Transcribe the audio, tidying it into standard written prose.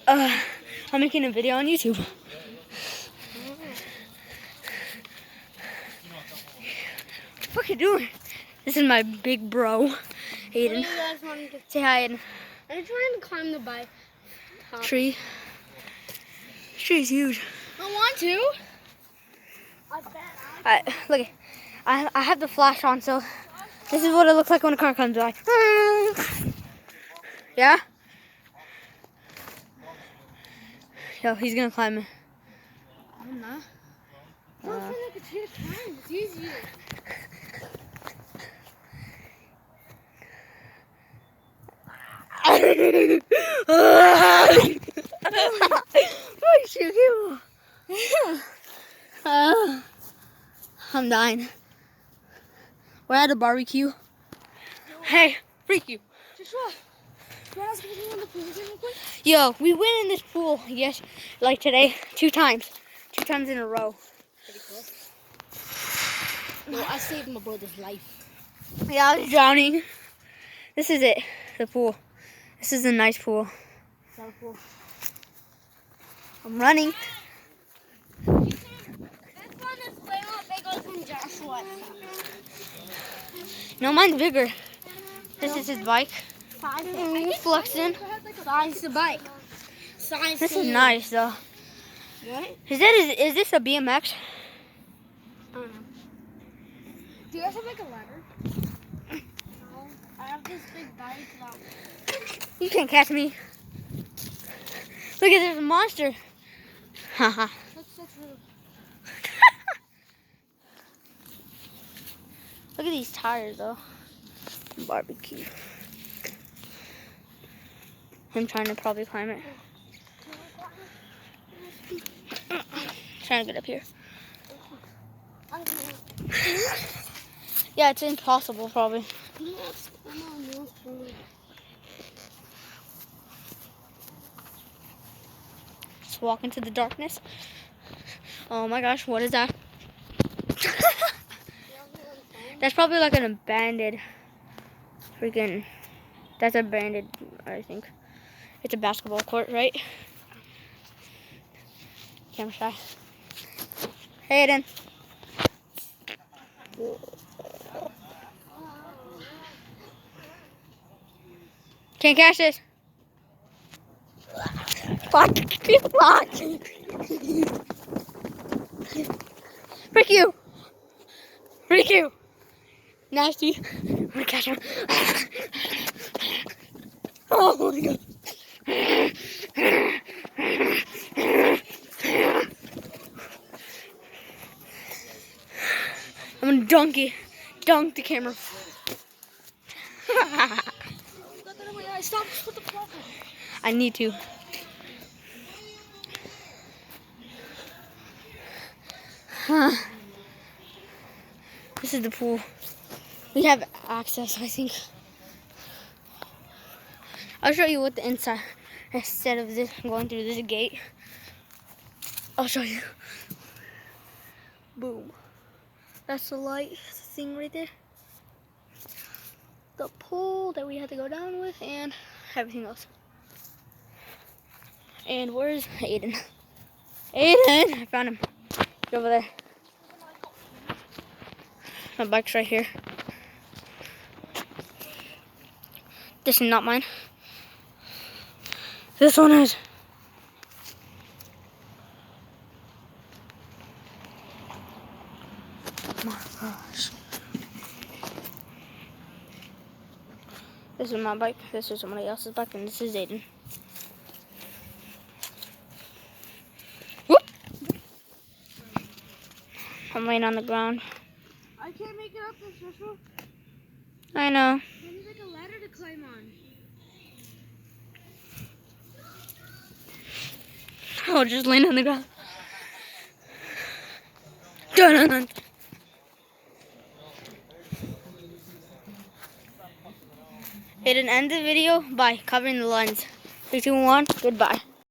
I'm making a video on YouTube. What the fuck you doing? This is my big bro, Aiden. You guys want to Say hi, Aiden. I'm trying to climb the bike. Tree. This tree is huge. I want to. Look, I have the flash on, so this is what it looks like when a car comes by. Yeah? Yo, he's gonna climb it. I'm not. I don't feel like it's here to climb. It's easier. Oh, shoot him. I'm dying. We're at a barbecue. Hey, freak you. Joshua, you want to ask me in the pool real quick? Yo, we went in this pool, yes, like today, 2 times. 2 times in a row. Pretty cool. No, I saved my brother's life. Yeah, I was drowning. This is it, the pool. This is a nice pool. Is that a pool? I'm running. This one is way more bigger than Joshua. No, mine's bigger. This is his bike. Flexing. Size the bike. Size This is nice though. What? Is this a BMX? I don't know. Do you guys have like a ladder? No. I have this big bike that... You can't catch me. Look at this monster. Haha. That's really... Look at these tires though. Barbecue. I'm trying to probably climb it. Trying to get up here. Yeah, it's impossible probably. Just walk into the darkness. Oh my gosh, what is that? That's probably like an abandoned freaking, that's abandoned, I think. It's a basketball court, right? Camera shy. Hey, Aiden. Can't catch this. Fuck. Fuck. Frick you. Frick you. Nasty. I'm gonna catch him. Oh my god. I'm gonna dunk the camera. Stop, just put the prop on. I need to. This is the pool. We have access, I think. I'll show you what the inside, instead of this going through this gate. I'll show you. Boom. That's the light thing right there. The pole that we had to go down with and everything else. And where's Aiden? Aiden! I found him. He's over there. My bike's right here. This is not mine. This one is. Oh my gosh. This is my bike, this is somebody else's bike, and this is Aiden. Whoop! I'm laying on the ground. I can't make it up this, Joshua. I know. I need like a ladder to climb on. Oh, just laying on the ground. Dun-dun-dun. Aiden, end the video by covering the lens. 3, 2, 1, goodbye.